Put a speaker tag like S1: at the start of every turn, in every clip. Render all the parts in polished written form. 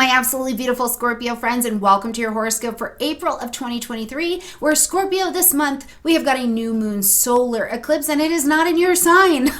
S1: my absolutely beautiful Scorpio friends, and welcome to your horoscope for April of 2023, where Scorpio this month, we have got a new moon solar eclipse, and it is not in your sign.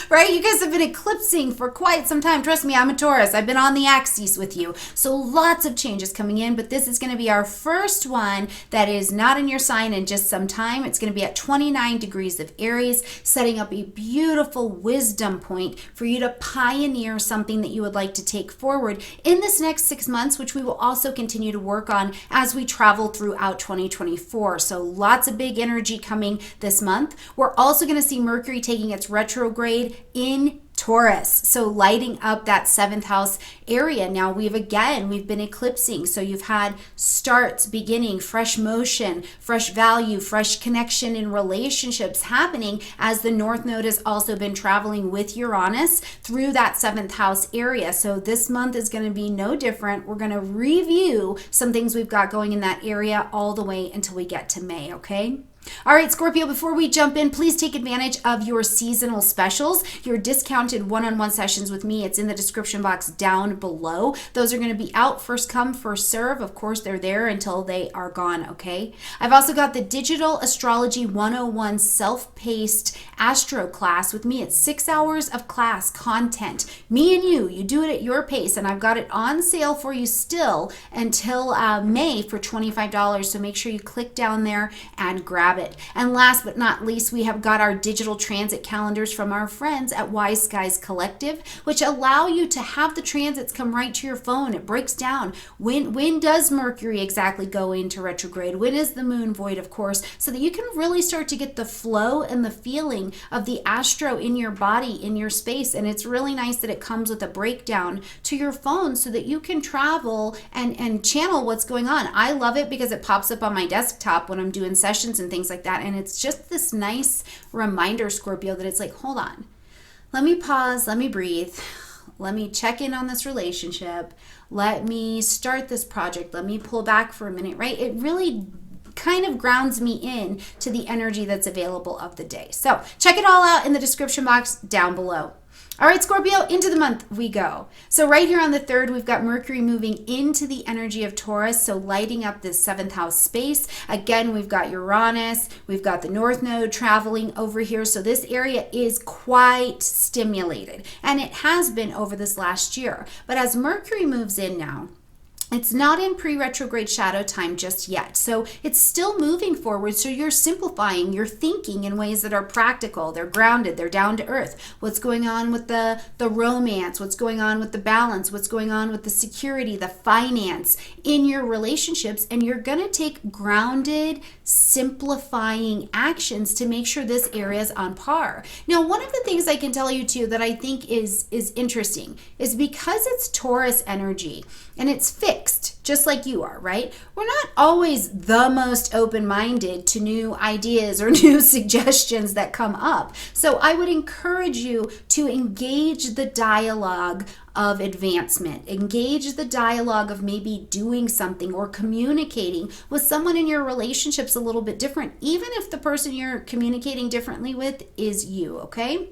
S1: Right? You guys have been eclipsing for quite some time. Trust me, I'm a Taurus. I've been on the axis with you. So lots of changes coming in, but this is going to be our first one that is not in your sign in just some time. It's going to be at 29 degrees of Aries, setting up a beautiful wisdom point for you to pioneer something that you would like to take forward in this next 6 months, which we will also continue to work on as we travel throughout 2024. So lots of big energy coming this month. We're also going to see Mercury taking its retrograde in Taurus, so lighting up that 7th house area. Now we've been eclipsing, so you've had starts, beginning, fresh motion, fresh value, fresh connection in relationships happening as the North Node has also been traveling with Uranus through that 7th house area. So this month is going to be no different. We're going to review some things we've got going in that area all the way until we get to May, okay? All right, Scorpio, before we jump in, please take advantage of your seasonal specials, your discounted one-on-one sessions with me. It's in the description box down below. Those are going to be out first come, first serve. Of course, they're there until they are gone, okay? I've also got the Digital Astrology 101 self-paced astro class with me. It's 6 hours of class content. Me and you do it at your pace, and I've got it on sale for you still until May for $25. So make sure you click down there and grab it. And last but not least, we have got our digital transit calendars from our friends at Wise Skies Collective, which allow you to have the transits come right to your phone. It breaks down when does Mercury exactly go into retrograde, when is the moon void, of course, so that you can really start to get the flow and the feeling of the astro in your body, in your space. And it's really nice that it comes with a breakdown to your phone so that you can travel and channel what's going on. I love it because it pops up on my desktop when I'm doing sessions and things like that. And it's just this nice reminder, Scorpio, that it's like, hold on, let me pause, let me breathe, let me check in on this relationship, let me start this project, let me pull back for a minute, right? It really kind of grounds me in to the energy that's available of the day. So check it all out in the description box down below. All right, Scorpio, into the month we go. So right here on the 3rd, we've got Mercury moving into the energy of Taurus, so lighting up this 7th house space. Again, we've got Uranus, we've got the North Node traveling over here, so this area is quite stimulated, and it has been over this last year. But as Mercury moves in now, it's not in pre-retrograde shadow time just yet. So it's still moving forward. So you're simplifying, you're thinking in ways that are practical. They're grounded, they're down to earth. What's going on with the romance? What's going on with the balance? What's going on with the security, the finance in your relationships? And you're going to take grounded, simplifying actions to make sure this area is on par. Now, one of the things I can tell you too that I think is interesting is because it's Taurus energy and it's fixed, just like you are, right? We're not always the most open-minded to new ideas or new suggestions that come up. So I would encourage you to engage the dialogue of advancement. Engage the dialogue of maybe doing something or communicating with someone in your relationships a little bit different, even if the person you're communicating differently with is you, okay?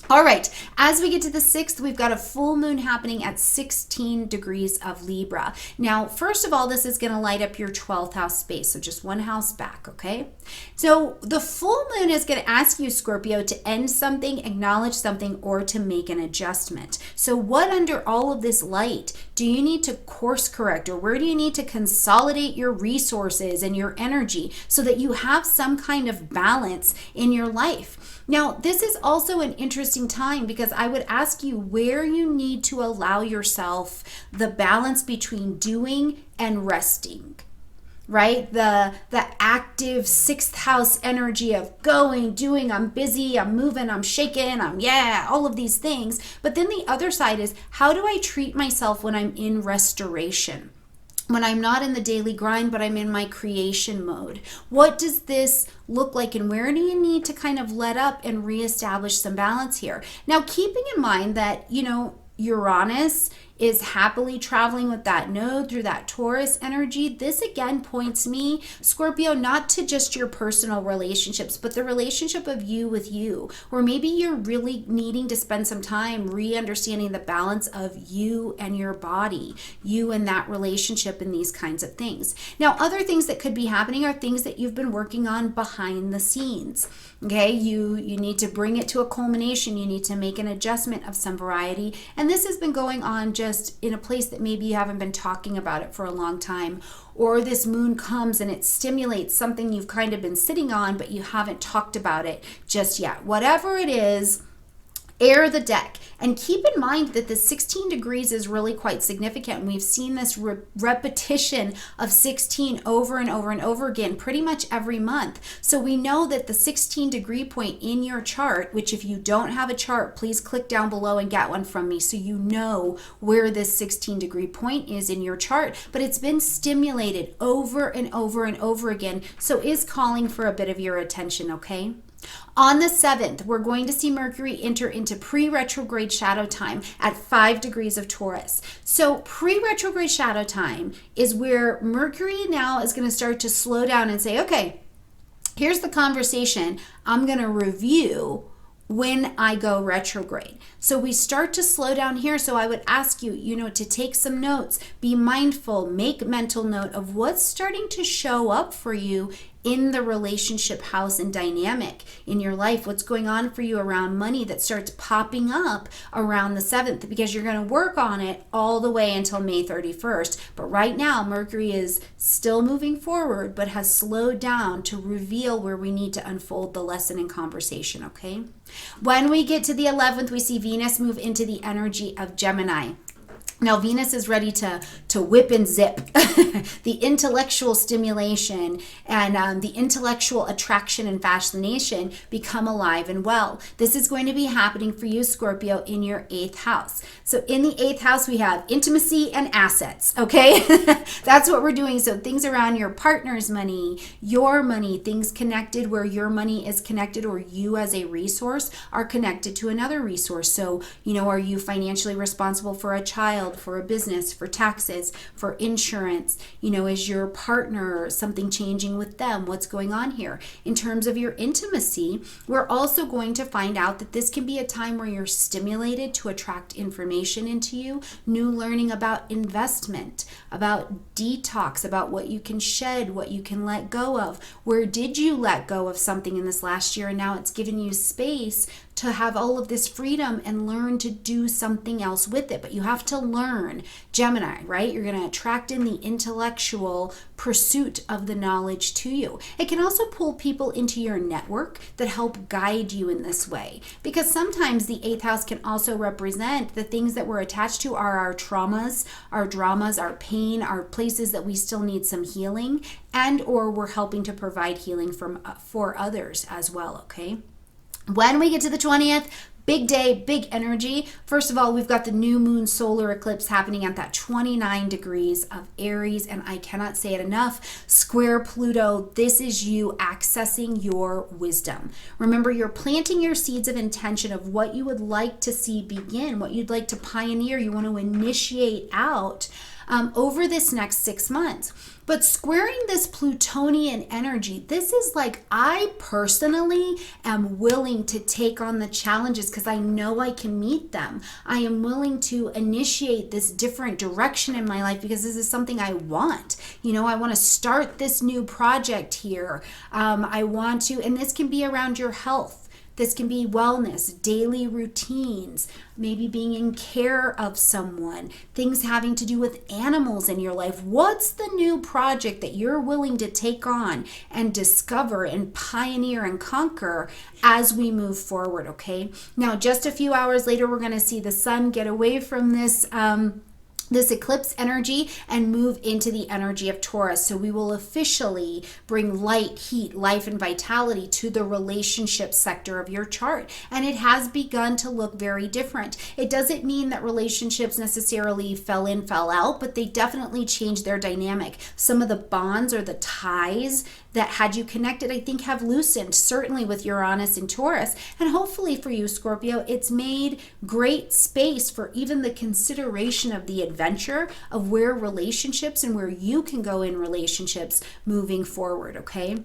S1: All right, as we get to the 6th, we've got a full moon happening at 16 degrees of Libra. Now, first of all, this is going to light up your 12th house space, so just one house back, okay? So the full moon is going to ask you, Scorpio, to end something, acknowledge something, or to make an adjustment. So what under all of this light do you need to course correct, or where do you need to consolidate your resources and your energy so that you have some kind of balance in your life? Now, this is also an interesting time because I would ask you where you need to allow yourself the balance between doing and resting, right? The active 6th house energy of going, doing, I'm busy, I'm moving, I'm shaking, all of these things. But then the other side is, how do I treat myself when I'm in restoration? When I'm not in the daily grind, but I'm in my creation mode? What does this look like, and where do you need to kind of let up and reestablish some balance here? Now, keeping in mind that, Uranus is happily traveling with that node through that Taurus energy, this again points me, Scorpio, not to just your personal relationships, but the relationship of you with you, or maybe you're really needing to spend some time re-understanding the balance of you and your body, you and that relationship, and these kinds of things. Now, other things that could be happening are things that you've been working on behind the scenes. Okay, you need to bring it to a culmination. You need to make an adjustment of some variety, and this has been going on just in a place that maybe you haven't been talking about it for a long time, or this moon comes and it stimulates something you've kind of been sitting on but you haven't talked about it just yet. Whatever it is, air the deck. And keep in mind that the 16 degrees is really quite significant. We've seen this repetition of 16 over and over and over again pretty much every month. So we know that the 16 degree point in your chart, which if you don't have a chart, please click down below and get one from me so you know where this 16 degree point is in your chart. But it's been stimulated over and over and over again, so is calling for a bit of your attention, okay? On the 7th, we're going to see Mercury enter into pre-retrograde shadow time at 5 degrees of Taurus. So pre-retrograde shadow time is where Mercury now is going to start to slow down and say, okay, here's the conversation I'm going to review when I go retrograde. So we start to slow down here. So I would ask you, to take some notes, be mindful, make mental note of what's starting to show up for you in the relationship house and dynamic in your life, what's going on for you around money that starts popping up around the 7th, because you're going to work on it all the way until May 31st. But right now, Mercury is still moving forward, but has slowed down to reveal where we need to unfold the lesson in conversation, okay? When we get to the 11th, we see Venus move into the energy of Gemini. Now, Venus is ready to whip and zip. The intellectual stimulation and the intellectual attraction and fascination become alive and well. This is going to be happening for you, Scorpio, in your 8th house. So in the 8th house, we have intimacy and assets, okay? That's what we're doing. So things around your partner's money, your money, things connected where your money is connected, or you as a resource are connected to another resource. So, are you financially responsible for a child, for a business, for taxes, for insurance? Is your partner something changing with them? What's going on here? In terms of your intimacy, we're also going to find out that this can be a time where you're stimulated to attract information into you, new learning about investment, about detox, about what you can shed, what you can let go of. Where did you let go of something in this last year, and now it's given you space to have all of this freedom and learn to do something else with it? But you have to learn, Gemini, right? You're going to attract in the intellectual pursuit of the knowledge to you. It can also pull people into your network that help guide you in this way, because sometimes the 8th house can also represent the things that we're attached to are our traumas, our dramas, our pain, our places that we still need some healing, and or we're helping to provide healing for others as well, okay? When we get to the 20th, big day, big energy. First of all, we've got the new moon solar eclipse happening at that 29 degrees of Aries, and I cannot say it enough, square Pluto. This is you accessing your wisdom. Remember, you're planting your seeds of intention of what you would like to see begin, what you'd like to pioneer, you want to initiate out over this next 6 months. But squaring this Plutonian energy, this is like, I personally am willing to take on the challenges because I know I can meet them. I am willing to initiate this different direction in my life because this is something I want. I want to start this new project here. I want to, and this can be around your health. This can be wellness, daily routines, maybe being in care of someone, things having to do with animals in your life. What's the new project that you're willing to take on and discover and pioneer and conquer as we move forward, okay? Now, just a few hours later, we're going to see the sun get away from this eclipse energy and move into the energy of Taurus. So we will officially bring light, heat, life, and vitality to the relationship sector of your chart. And it has begun to look very different. It doesn't mean that relationships necessarily fell in, fell out, but they definitely changed their dynamic. Some of the bonds or the ties that had you connected, I think have loosened, certainly with Uranus and Taurus. And hopefully for you, Scorpio, it's made great space for even the consideration of the adventure of where relationships and where you can go in relationships moving forward, okay?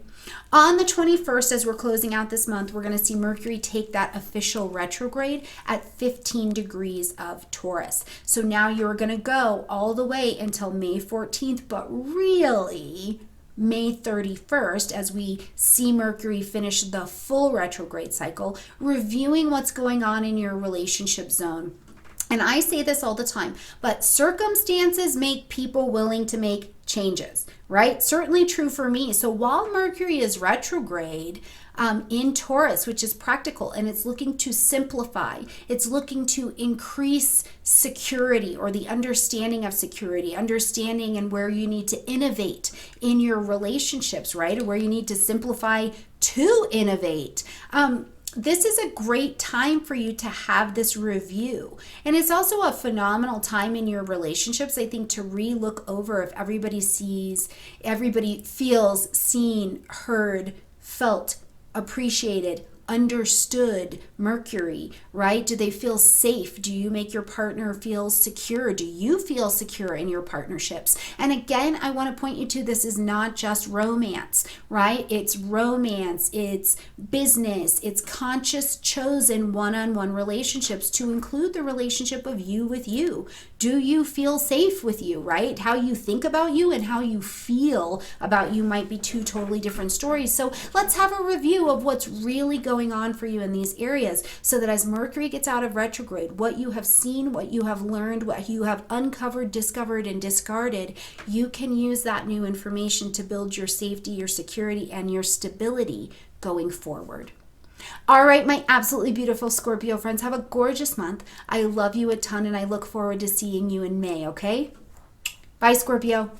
S1: On the 21st, as we're closing out this month, we're going to see Mercury take that official retrograde at 15 degrees of Taurus. So now you're going to go all the way until May 14th, but really May 31st, as we see Mercury finish the full retrograde cycle, reviewing what's going on in your relationship zone. And I say this all the time, but circumstances make people willing to make changes, right? Certainly true for me. So while Mercury is retrograde in Taurus, which is practical, and it's looking to simplify, it's looking to increase security or the understanding of security, understanding and where you need to innovate in your relationships, right? Or where you need to simplify to innovate. This is a great time for you to have this review. And it's also a phenomenal time in your relationships, I think, to re-look over if everybody feels seen, heard, felt, appreciated, understood Mercury, right? Do they feel safe? Do you make your partner feel secure? Do you feel secure in your partnerships? And again, I want to point you to, this is not just romance, right? It's romance, it's business, it's conscious chosen one-on-one relationships to include the relationship of you with you. Do you feel safe with you, right? How you think about you and how you feel about you might be two totally different stories. So let's have a review of what's really going on for you in these areas, so that as Mercury gets out of retrograde, what you have seen, what you have learned, what you have uncovered, discovered, and discarded, you can use that new information to build your safety, your security, and your stability going forward. All right, my absolutely beautiful Scorpio friends, have a gorgeous month. I love you a ton, and I look forward to seeing you in May, okay? Bye, Scorpio.